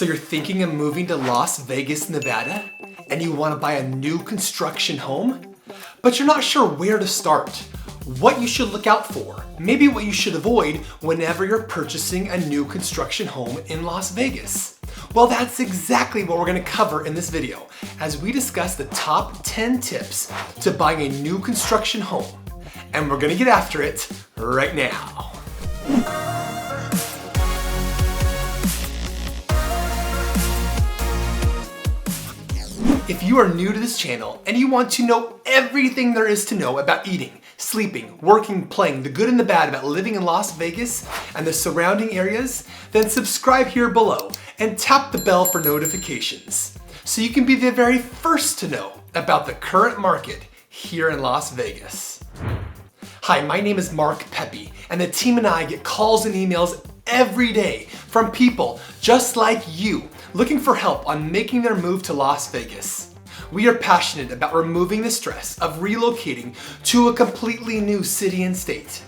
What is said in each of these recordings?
So you're thinking of moving to Las Vegas, Nevada, and you want to buy a new construction home, but you're not sure where to start, what you should look out for, maybe what you should avoid whenever you're purchasing a new construction home in Las Vegas. Well, that's exactly what we're going to cover in this video as we discuss the top 10 tips to buying a new construction home. And we're going to get after it right now. If you are new to this channel and you want to know everything there is to know about eating, sleeping, working, playing, the good and the bad about living in Las Vegas and the surrounding areas, then subscribe here below and tap the bell for notifications so you can be the very first to know about the current market here in Las Vegas. Hi, my name is Mark Pepe, and the team and I get calls and emails every day from people just like you looking for help on making their move to Las Vegas. We are passionate about removing the stress of relocating to a completely new city and state.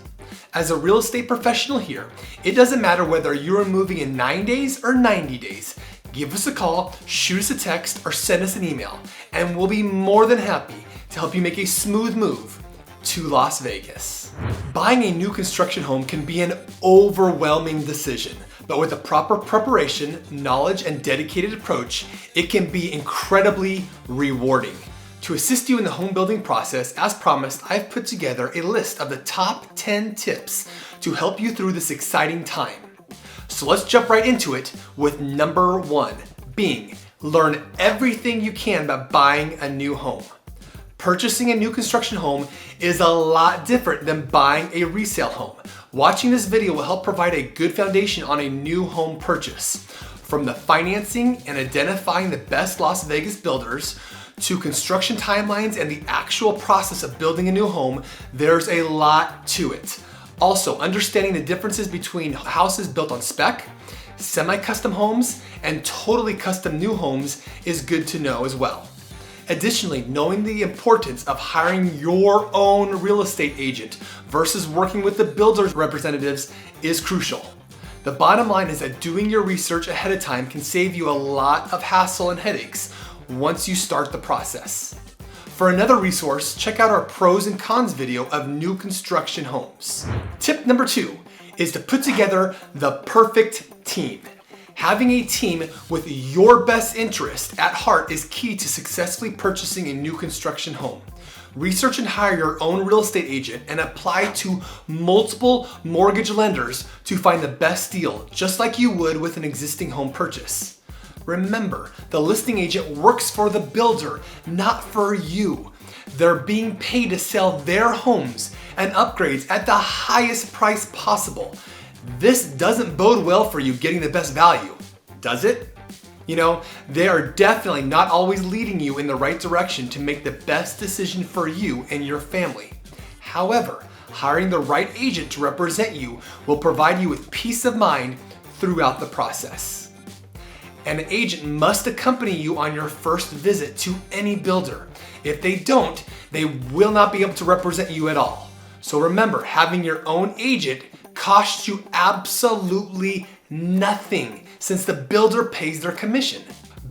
As a real estate professional here, it doesn't matter whether you are moving in 9 days or 90 days. Give us a call, shoot us a text, or send us an email, and we'll be more than happy to help you make a smooth move to Las Vegas. Buying a new construction home can be an overwhelming decision, but with the proper preparation, knowledge, and dedicated approach, it can be incredibly rewarding. To assist you in the home building process, as promised, I've put together a list of the top 10 tips to help you through this exciting time. So let's jump right into it with number 1, being learn everything you can about buying a new home. Purchasing a new construction home is a lot different than buying a resale home. Watching this video will help provide a good foundation on a new home purchase. From the financing and identifying the best Las Vegas builders to construction timelines and the actual process of building a new home, there's a lot to it. Also, understanding the differences between houses built on spec, semi-custom homes, and totally custom new homes is good to know as well. Additionally, knowing the importance of hiring your own real estate agent versus working with the builder's representatives is crucial. The bottom line is that doing your research ahead of time can save you a lot of hassle and headaches once you start the process. For another resource, check out our pros and cons video of new construction homes. Tip number 2 is to put together the perfect team. Having a team with your best interest at heart is key to successfully purchasing a new construction home. Research and hire your own real estate agent and apply to multiple mortgage lenders to find the best deal, just like you would with an existing home purchase. Remember, the listing agent works for the builder, not for you. They're being paid to sell their homes and upgrades at the highest price possible. This doesn't bode well for you getting the best value, does it? You know, they are definitely not always leading you in the right direction to make the best decision for you and your family. However, hiring the right agent to represent you will provide you with peace of mind throughout the process. An agent must accompany you on your first visit to any builder. If they don't, they will not be able to represent you at all. So remember, having your own agent costs you absolutely nothing since the builder pays their commission.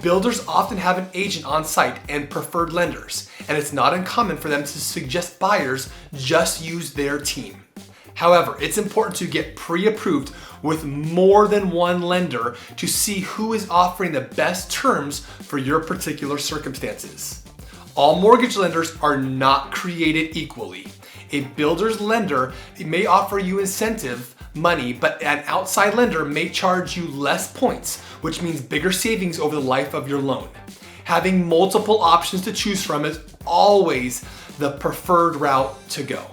Builders often have an agent on site and preferred lenders, and it's not uncommon for them to suggest buyers just use their team. However, it's important to get pre-approved with more than one lender to see who is offering the best terms for your particular circumstances. All mortgage lenders are not created equally. A builder's lender may offer you incentive money, but an outside lender may charge you less points, which means bigger savings over the life of your loan. Having multiple options to choose from is always the preferred route to go.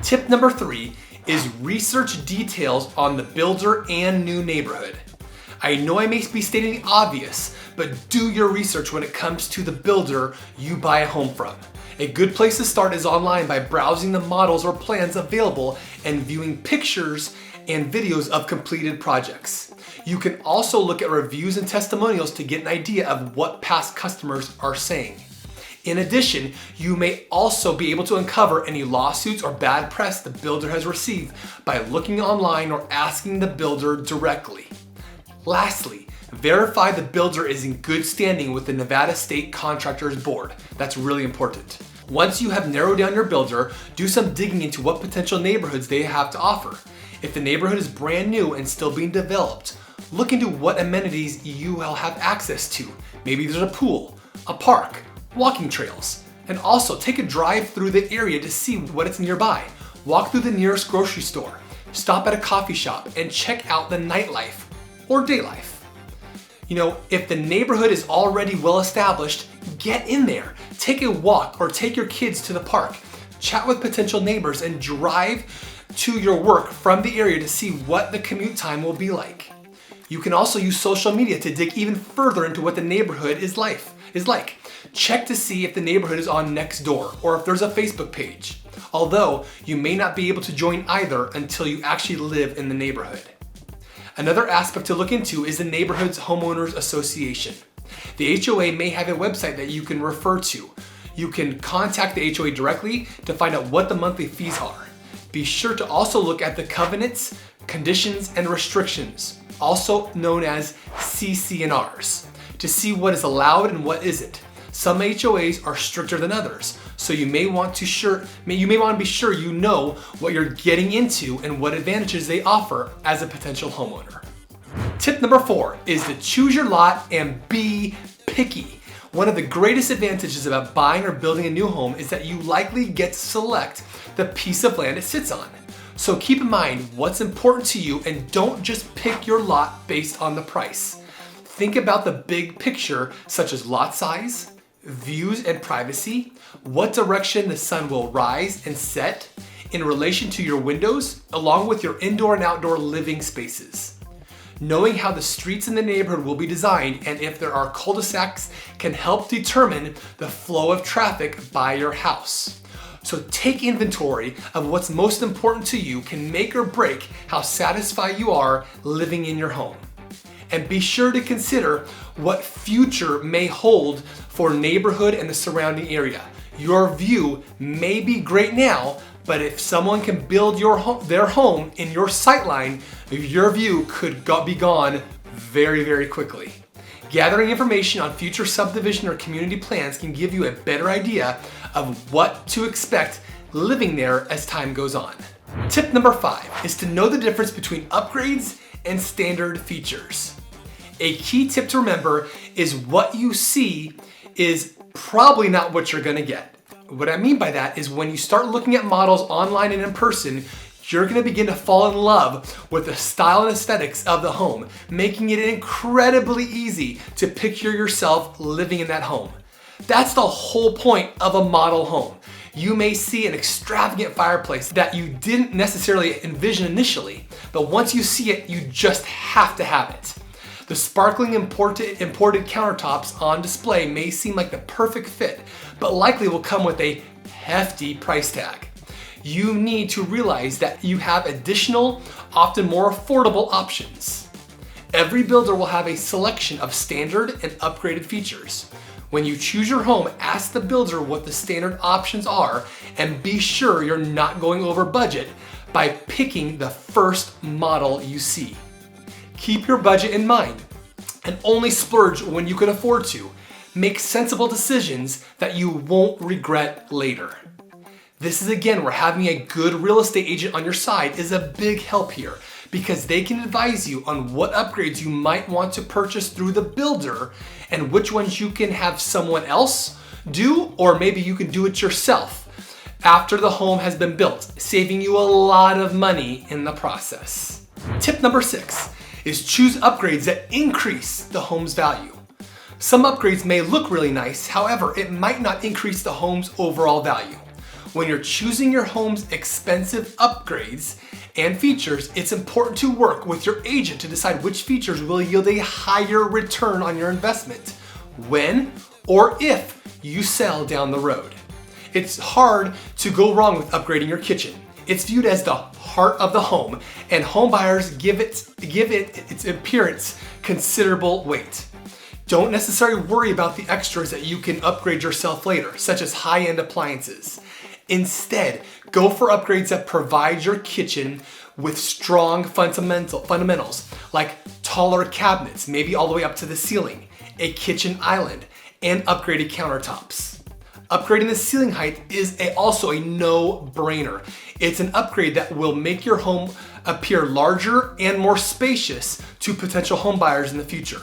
Tip number 3 is research details on the builder and new neighborhood. I know I may be stating the obvious, but do your research when it comes to the builder you buy a home from. A good place to start is online by browsing the models or plans available and viewing pictures and videos of completed projects. You can also look at reviews and testimonials to get an idea of what past customers are saying. In addition, you may also be able to uncover any lawsuits or bad press the builder has received by looking online or asking the builder directly. Lastly, Verify the builder is in good standing with the Nevada State Contractors Board. That's really important. Once you have narrowed down your builder, do some digging into what potential neighborhoods they have to offer. If the neighborhood is brand new and still being developed, look into what amenities you will have access to. Maybe there's a pool, a park, walking trails, and also take a drive through the area to see what is nearby. Walk through the nearest grocery store, stop at a coffee shop, and check out the nightlife or day life. If the neighborhood is already well established, get in there. Take a walk or take your kids to the park. Chat with potential neighbors and drive to your work from the area to see what the commute time will be like. You can also use social media to dig even further into what the neighborhood is like. Check to see if the neighborhood is on Nextdoor or if there's a Facebook page. Although you may not be able to join either until you actually live in the neighborhood. Another aspect to look into is the neighborhood's homeowners association. The HOA may have a website that you can refer to. You can contact the HOA directly to find out what the monthly fees are. Be sure to also look at the covenants, conditions, and restrictions, also known as CC&Rs, to see what is allowed and what isn't. Some HOAs are stricter than others, so you may want to be sure you know what you're getting into and what advantages they offer as a potential homeowner. Tip number 4 is to choose your lot and be picky. One of the greatest advantages about buying or building a new home is that you likely get to select the piece of land it sits on. So keep in mind what's important to you and don't just pick your lot based on the price. Think about the big picture, such as lot size, views and privacy, what direction the sun will rise and set in relation to your windows, along with your indoor and outdoor living spaces. Knowing how the streets in the neighborhood will be designed and if there are cul-de-sacs can help determine the flow of traffic by your house. So take inventory of what's most important to you can make or break how satisfied you are living in your home. And be sure to consider what future may hold for neighborhood and the surrounding area. Your view may be great now, but if someone can build their home in your sightline, your view could be gone very, very quickly. Gathering information on future subdivision or community plans can give you a better idea of what to expect living there as time goes on. Tip number 5 is to know the difference between upgrades and standard features. A key tip to remember is what you see is probably not what you're gonna get. What I mean by that is when you start looking at models online and in person, you're gonna begin to fall in love with the style and aesthetics of the home, making it incredibly easy to picture yourself living in that home. That's the whole point of a model home. You may see an extravagant fireplace that you didn't necessarily envision initially, but once you see it, you just have to have it. The sparkling imported countertops on display may seem like the perfect fit, but likely will come with a hefty price tag. You need to realize that you have additional, often more affordable options. Every builder will have a selection of standard and upgraded features. When you choose your home, ask the builder what the standard options are and be sure you're not going over budget by picking the first model you see. Keep your budget in mind and only splurge when you can afford to. Make sensible decisions that you won't regret later. This is again where having a good real estate agent on your side is a big help here because they can advise you on what upgrades you might want to purchase through the builder and which ones you can have someone else do, or maybe you can do it yourself after the home has been built, saving you a lot of money in the process. Tip number 6 is choose upgrades that increase the home's value. Some upgrades may look really nice, however, it might not increase the home's overall value. When you're choosing your home's expensive upgrades and features, it's important to work with your agent to decide which features will yield a higher return on your investment when or if you sell down the road. It's hard to go wrong with upgrading your kitchen. It's viewed as the heart of the home, and home buyers give it its appearance considerable weight. Don't necessarily worry about the extras that you can upgrade yourself later, such as high-end appliances. Instead, go for upgrades that provide your kitchen with strong fundamentals like taller cabinets, maybe all the way up to the ceiling, a kitchen island, and upgraded countertops. Upgrading the ceiling height is also a no-brainer. It's an upgrade that will make your home appear larger and more spacious to potential home buyers in the future.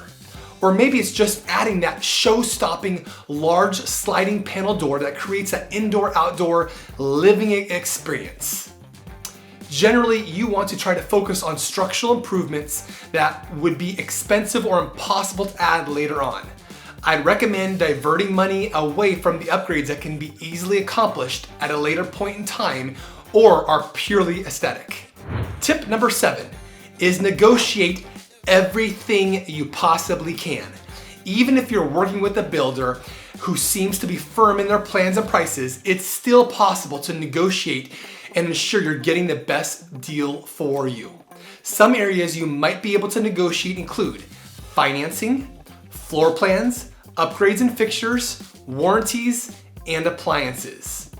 Or maybe it's just adding that show-stopping large sliding panel door that creates that indoor-outdoor living experience. Generally, you want to try to focus on structural improvements that would be expensive or impossible to add later on. I'd recommend diverting money away from the upgrades that can be easily accomplished at a later point in time or are purely aesthetic. Tip number 7 is negotiate everything you possibly can. Even if you're working with a builder who seems to be firm in their plans and prices, it's still possible to negotiate and ensure you're getting the best deal for you. Some areas you might be able to negotiate include financing, floor plans, upgrades and fixtures, warranties, and appliances.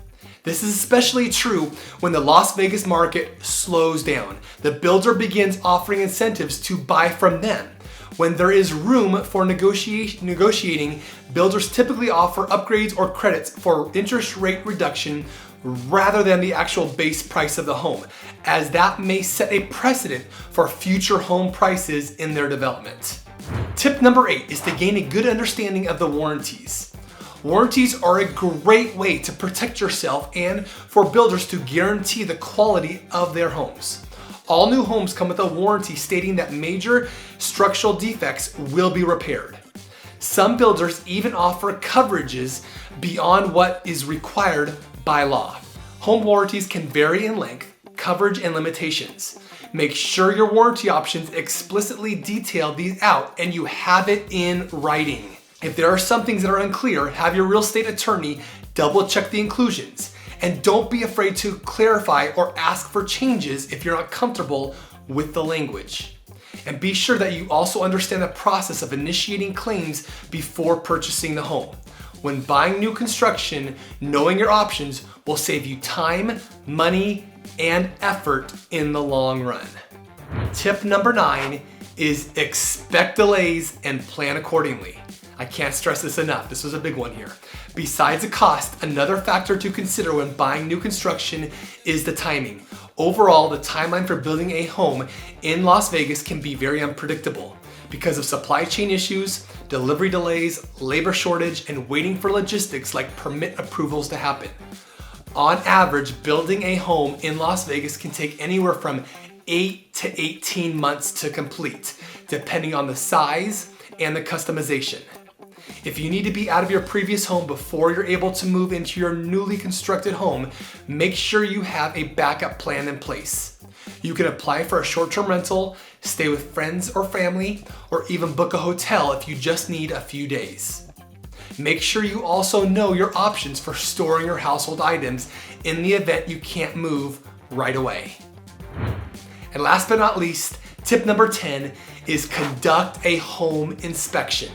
This is especially true when the Las Vegas market slows down. The builder begins offering incentives to buy from them. When there is room for negotiating, builders typically offer upgrades or credits for interest rate reduction rather than the actual base price of the home, as that may set a precedent for future home prices in their development. Tip number 8 is to gain a good understanding of the warranties. Warranties are a great way to protect yourself and for builders to guarantee the quality of their homes. All new homes come with a warranty stating that major structural defects will be repaired. Some builders even offer coverages beyond what is required by law. Home warranties can vary in length, coverage, and limitations. Make sure your warranty options explicitly detail these out and you have it in writing. If there are some things that are unclear, have your real estate attorney double check the inclusions. And don't be afraid to clarify or ask for changes if you're not comfortable with the language. And be sure that you also understand the process of initiating claims before purchasing the home. When buying new construction, knowing your options will save you time, money, and effort in the long run. Tip number 9 is expect delays and plan accordingly. I can't stress this enough. This was a big one here. Besides the cost, another factor to consider when buying new construction is the timing. Overall, the timeline for building a home in Las Vegas can be very unpredictable because of supply chain issues, delivery delays, labor shortage, and waiting for logistics like permit approvals to happen. On average, building a home in Las Vegas can take anywhere from 8 to 18 months to complete, depending on the size and the customization. If you need to be out of your previous home before you're able to move into your newly constructed home, make sure you have a backup plan in place. You can apply for a short-term rental, stay with friends or family, or even book a hotel if you just need a few days. Make sure you also know your options for storing your household items in the event you can't move right away. And last but not least, tip number 10 is conduct a home inspection.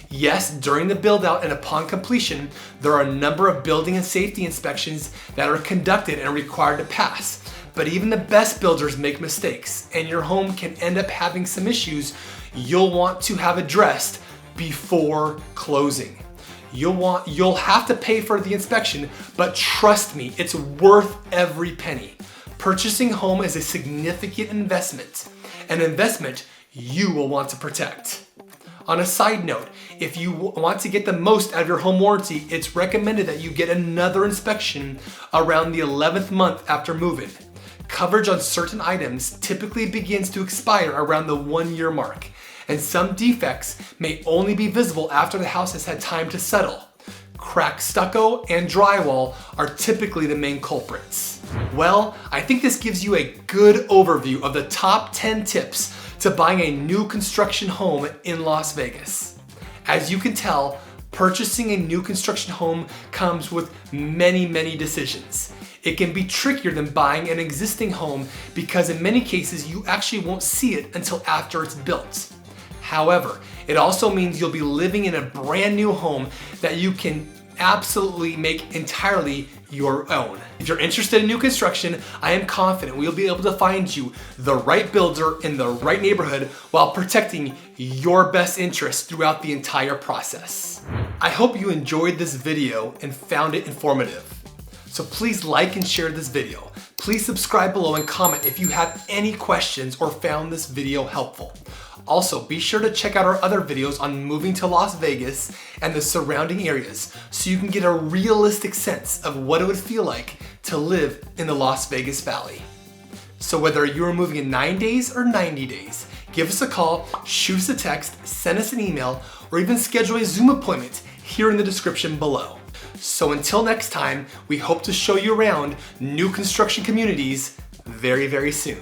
Yes, during the build out and upon completion, there are a number of building and safety inspections that are conducted and required to pass. But even the best builders make mistakes, and your home can end up having some issues you'll want to have addressed before closing. You'll have to pay for the inspection, but trust me, it's worth every penny. Purchasing a home is a significant investment, an investment you will want to protect. On a side note, if you want to get the most out of your home warranty, it's recommended that you get another inspection around the 11th month after move-in. Coverage on certain items typically begins to expire around the 1-year mark, and some defects may only be visible after the house has had time to settle. Cracked stucco and drywall are typically the main culprits. Well, I think this gives you a good overview of the top 10 tips to buying a new construction home in Las Vegas. As you can tell, purchasing a new construction home comes with many decisions. It can be trickier than buying an existing home because in many cases you actually won't see it until after it's built. However, it also means you'll be living in a brand new home that you can absolutely make entirely your own. If you're interested in new construction, I am confident we'll be able to find you the right builder in the right neighborhood while protecting your best interests throughout the entire process. I hope you enjoyed this video and found it informative. So please like and share this video. Please subscribe below and comment if you have any questions or found this video helpful. Also, be sure to check out our other videos on moving to Las Vegas and the surrounding areas so you can get a realistic sense of what it would feel like to live in the Las Vegas Valley. So whether you are moving in 9 days or 90 days, give us a call, shoot us a text, send us an email, or even schedule a Zoom appointment here in the description below. So until next time, we hope to show you around new construction communities very, very soon.